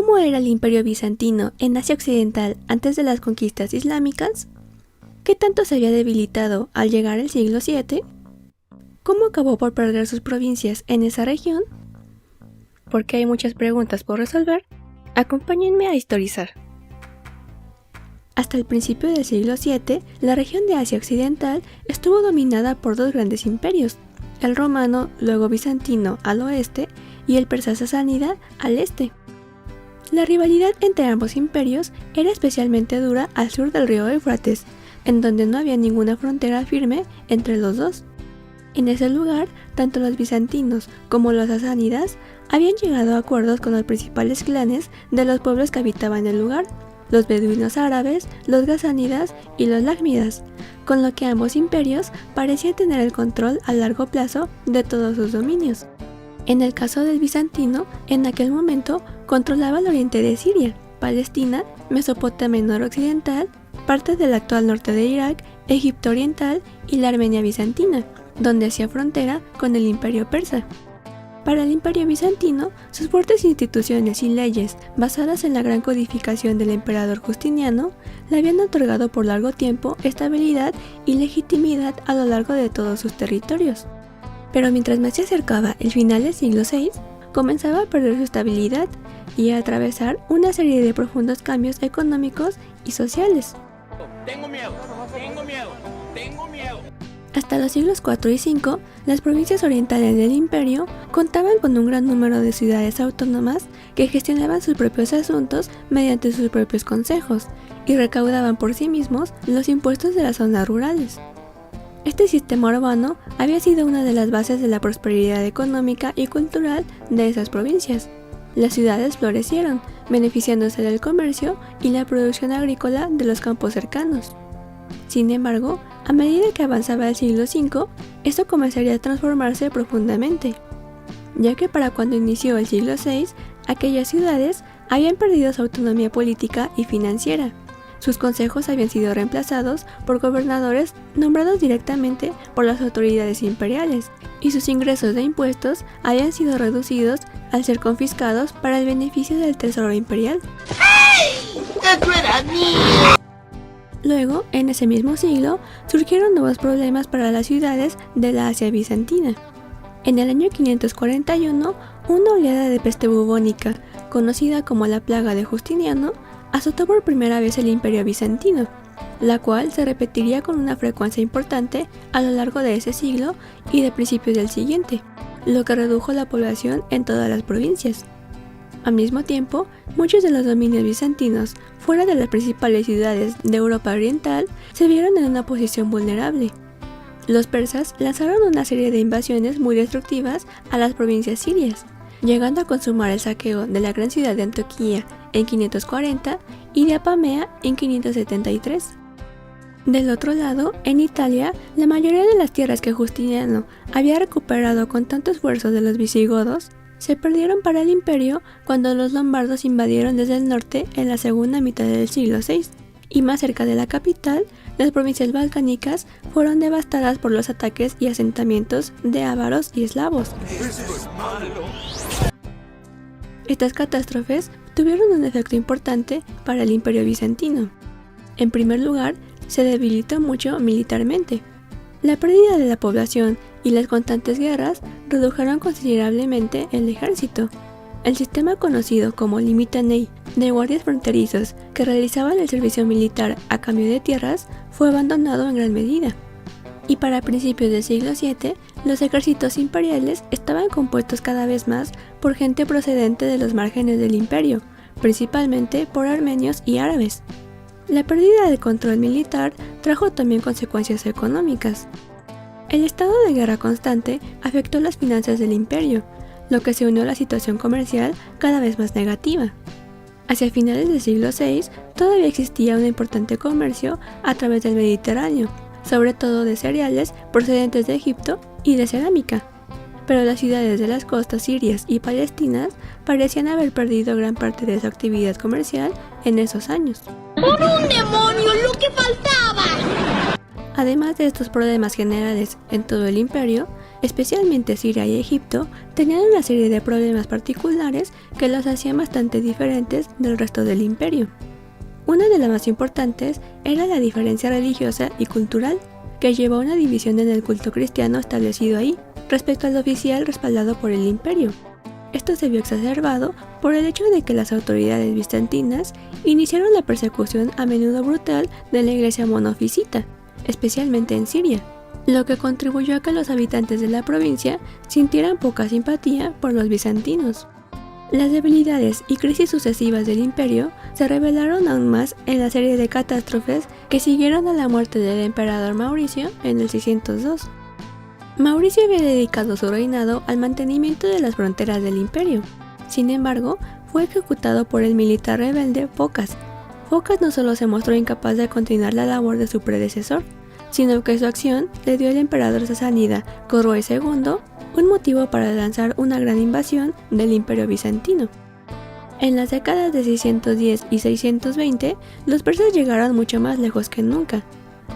¿Cómo era el Imperio Bizantino en Asia Occidental antes de las conquistas islámicas? ¿Qué tanto se había debilitado al llegar el siglo VII? ¿Cómo acabó por perder sus provincias en esa región? Porque hay muchas preguntas por resolver, acompáñenme a historizar. Hasta el principio del siglo VII, la región de Asia Occidental estuvo dominada por dos grandes imperios, el romano, luego bizantino al oeste, y el persa sasánida al este. La rivalidad entre ambos imperios era especialmente dura al sur del río Éufrates, en donde no había ninguna frontera firme entre los dos. En ese lugar, tanto los bizantinos como los sasánidas habían llegado a acuerdos con los principales clanes de los pueblos que habitaban el lugar, los beduinos árabes, los gasánidas y los lácmidas, con lo que ambos imperios parecían tener el control a largo plazo de todos sus dominios. En el caso del bizantino, en aquel momento controlaba el oriente de Siria, Palestina, Mesopotamia noroccidental, parte del actual norte de Irak, Egipto oriental y la Armenia bizantina, donde hacía frontera con el imperio persa. Para el imperio bizantino, sus fuertes instituciones y leyes, basadas en la gran codificación del emperador Justiniano, le habían otorgado por largo tiempo estabilidad y legitimidad a lo largo de todos sus territorios. Pero mientras más se acercaba el final del siglo VI, comenzaba a perder su estabilidad y a atravesar una serie de profundos cambios económicos y sociales. Tengo miedo. Hasta los siglos IV y V, las provincias orientales del imperio contaban con un gran número de ciudades autónomas que gestionaban sus propios asuntos mediante sus propios consejos y recaudaban por sí mismos los impuestos de las zonas rurales. Este sistema urbano había sido una de las bases de la prosperidad económica y cultural de esas provincias. Las ciudades florecieron, beneficiándose del comercio y la producción agrícola de los campos cercanos. Sin embargo, a medida que avanzaba el siglo V, esto comenzaría a transformarse profundamente, ya que para cuando inició el siglo VI, aquellas ciudades habían perdido su autonomía política y financiera. Sus consejos habían sido reemplazados por gobernadores nombrados directamente por las autoridades imperiales, y sus ingresos de impuestos habían sido reducidos al ser confiscados para el beneficio del tesoro imperial. ¡Hey! ¡Eso era mío! Luego, en ese mismo siglo, surgieron nuevos problemas para las ciudades de la Asia bizantina. En el año 541, una oleada de peste bubónica, conocida como la plaga de Justiniano, azotó por primera vez el imperio bizantino, la cual se repetiría con una frecuencia importante a lo largo de ese siglo y de principios del siguiente, lo que redujo la población en todas las provincias. Al mismo tiempo, muchos de los dominios bizantinos fuera de las principales ciudades de Europa Oriental se vieron en una posición vulnerable. Los persas lanzaron una serie de invasiones muy destructivas a las provincias sirias, llegando a consumar el saqueo de la gran ciudad de Antioquía en 540 y de Apamea en 573. Del otro lado, en Italia, la mayoría de las tierras que Justiniano había recuperado con tanto esfuerzo de los visigodos se perdieron para el imperio cuando los lombardos invadieron desde el norte en la segunda mitad del siglo VI, y más cerca de la capital, las provincias balcánicas fueron devastadas por los ataques y asentamientos de ávaros y eslavos. ¡Eso es malo! Estas catástrofes tuvieron un efecto importante para el imperio bizantino. En primer lugar, se debilitó mucho militarmente. La pérdida de la población y las constantes guerras redujeron considerablemente el ejército. El sistema conocido como limitanei de guardias fronterizos que realizaban el servicio militar a cambio de tierras fue abandonado en gran medida. Y para principios del siglo VII, los ejércitos imperiales estaban compuestos cada vez más por gente procedente de los márgenes del imperio, principalmente por armenios y árabes. La pérdida de control militar trajo también consecuencias económicas. El estado de guerra constante afectó las finanzas del imperio, lo que se unió a la situación comercial cada vez más negativa. Hacia finales del siglo VI todavía existía un importante comercio a través del Mediterráneo, sobre todo de cereales procedentes de Egipto y de cerámica, pero las ciudades de las costas sirias y palestinas parecían haber perdido gran parte de su actividad comercial en esos años. ¡Por un demonio, lo que faltaba! Además de estos problemas generales en todo el imperio, Especialmente Siria y Egipto tenían una serie de problemas particulares que los hacían bastante diferentes del resto del imperio. Una de las más importantes era la diferencia religiosa y cultural, que llevó a una división en el culto cristiano establecido ahí, respecto al oficial respaldado por el imperio. Esto se vio exacerbado por el hecho de que las autoridades bizantinas iniciaron la persecución a menudo brutal de la iglesia monofisita, especialmente en Siria, lo que contribuyó a que los habitantes de la provincia sintieran poca simpatía por los bizantinos. Las debilidades y crisis sucesivas del imperio se revelaron aún más en la serie de catástrofes que siguieron a la muerte del emperador Mauricio en el 602. Mauricio había dedicado su reinado al mantenimiento de las fronteras del imperio. Sin embargo, fue ejecutado por el militar rebelde Focas. Focas no solo se mostró incapaz de continuar la labor de su predecesor, sino que su acción le dio al emperador sasánida Khosroes II un motivo para lanzar una gran invasión del imperio bizantino. En las décadas de 610 y 620, los persas llegaron mucho más lejos que nunca.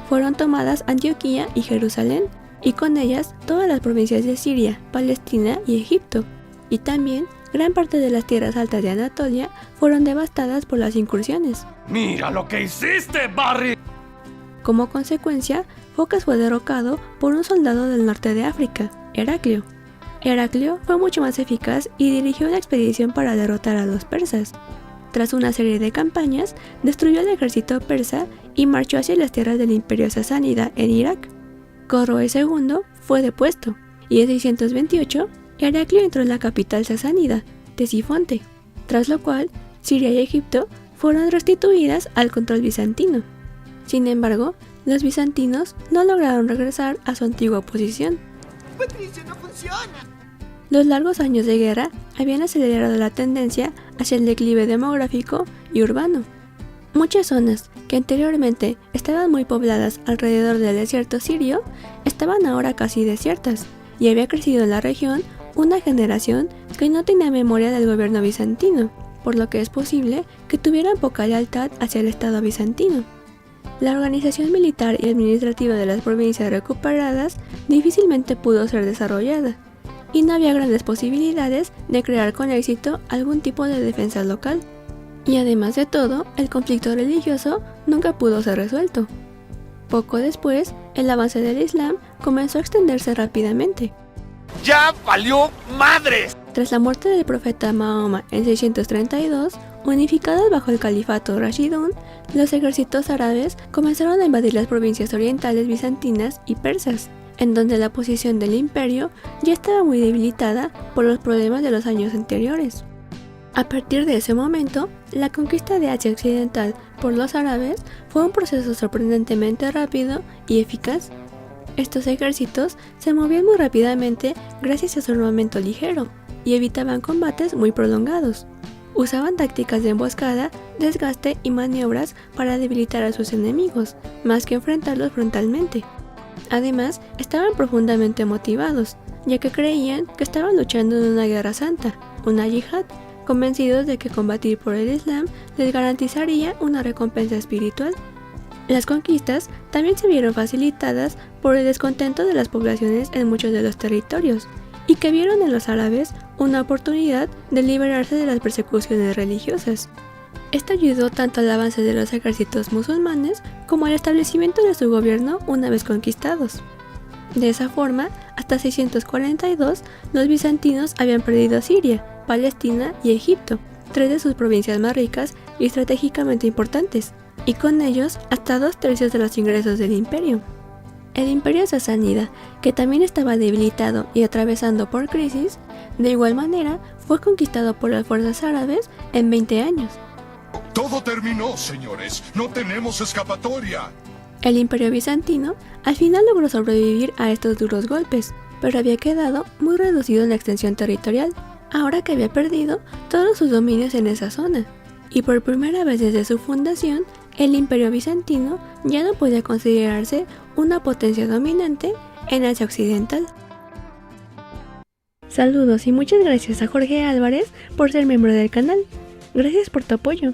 Fueron tomadas Antioquía y Jerusalén, y con ellas todas las provincias de Siria, Palestina y Egipto, y también gran parte de las tierras altas de Anatolia fueron devastadas por las incursiones. ¡Mira lo que hiciste, Barry! Como consecuencia, Focas fue derrocado por un soldado del norte de África, Heraclio. Heraclio fue mucho más eficaz y dirigió una expedición para derrotar a los persas. Tras una serie de campañas, destruyó el ejército persa y marchó hacia las tierras del imperio sasánida en Irak. Khosroes II fue depuesto, y en 628 Heraclio entró en la capital sasánida, Ctesifonte, tras lo cual Siria y Egipto fueron restituidas al control bizantino. Sin embargo, los bizantinos no lograron regresar a su antigua posición. ¡Patricio, no funciona! Los largos años de guerra habían acelerado la tendencia hacia el declive demográfico y urbano. Muchas zonas que anteriormente estaban muy pobladas alrededor del desierto sirio estaban ahora casi desiertas, y había crecido en la región una generación que no tenía memoria del gobierno bizantino, por lo que es posible que tuvieran poca lealtad hacia el Estado bizantino. La organización militar y administrativa de las provincias recuperadas difícilmente pudo ser desarrollada, y no había grandes posibilidades de crear con éxito algún tipo de defensa local. Y además de todo, el conflicto religioso nunca pudo ser resuelto. Poco después, el avance del Islam comenzó a extenderse rápidamente. ¡Ya valió madres! Tras la muerte del profeta Mahoma en 632, unificados bajo el califato Rashidun, los ejércitos árabes comenzaron a invadir las provincias orientales bizantinas y persas, en donde la posición del imperio ya estaba muy debilitada por los problemas de los años anteriores. A partir de ese momento, la conquista de Asia Occidental por los árabes fue un proceso sorprendentemente rápido y eficaz. Estos ejércitos se movían muy rápidamente gracias a su armamento ligero y evitaban combates muy prolongados. Usaban tácticas de emboscada, desgaste y maniobras para debilitar a sus enemigos, más que enfrentarlos frontalmente. Además, estaban profundamente motivados, ya que creían que estaban luchando en una guerra santa, una yihad, convencidos de que combatir por el Islam les garantizaría una recompensa espiritual. Las conquistas también se vieron facilitadas por el descontento de las poblaciones en muchos de los territorios, y que vieron en los árabes una oportunidad de liberarse de las persecuciones religiosas. Esto ayudó tanto al avance de los ejércitos musulmanes como al establecimiento de su gobierno una vez conquistados. De esa forma, hasta 642, los bizantinos habían perdido Siria, Palestina y Egipto, tres de sus provincias más ricas y estratégicamente importantes, y con ellos hasta 2/3 de los ingresos del imperio. El imperio sasánida, que también estaba debilitado y atravesando por crisis, de igual manera fue conquistado por las fuerzas árabes en 20 años. Todo terminó, señores. No tenemos escapatoria. El imperio bizantino al final logró sobrevivir a estos duros golpes, pero había quedado muy reducido en la extensión territorial, ahora que había perdido todos sus dominios en esa zona, y por primera vez desde su fundación, el imperio bizantino ya no podía considerarse una potencia dominante en Asia Occidental. Saludos y muchas gracias a Jorge Álvarez por ser miembro del canal. Gracias por tu apoyo.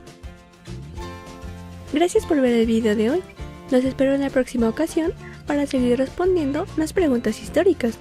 Gracias por ver el video de hoy. Los espero en la próxima ocasión para seguir respondiendo más preguntas históricas.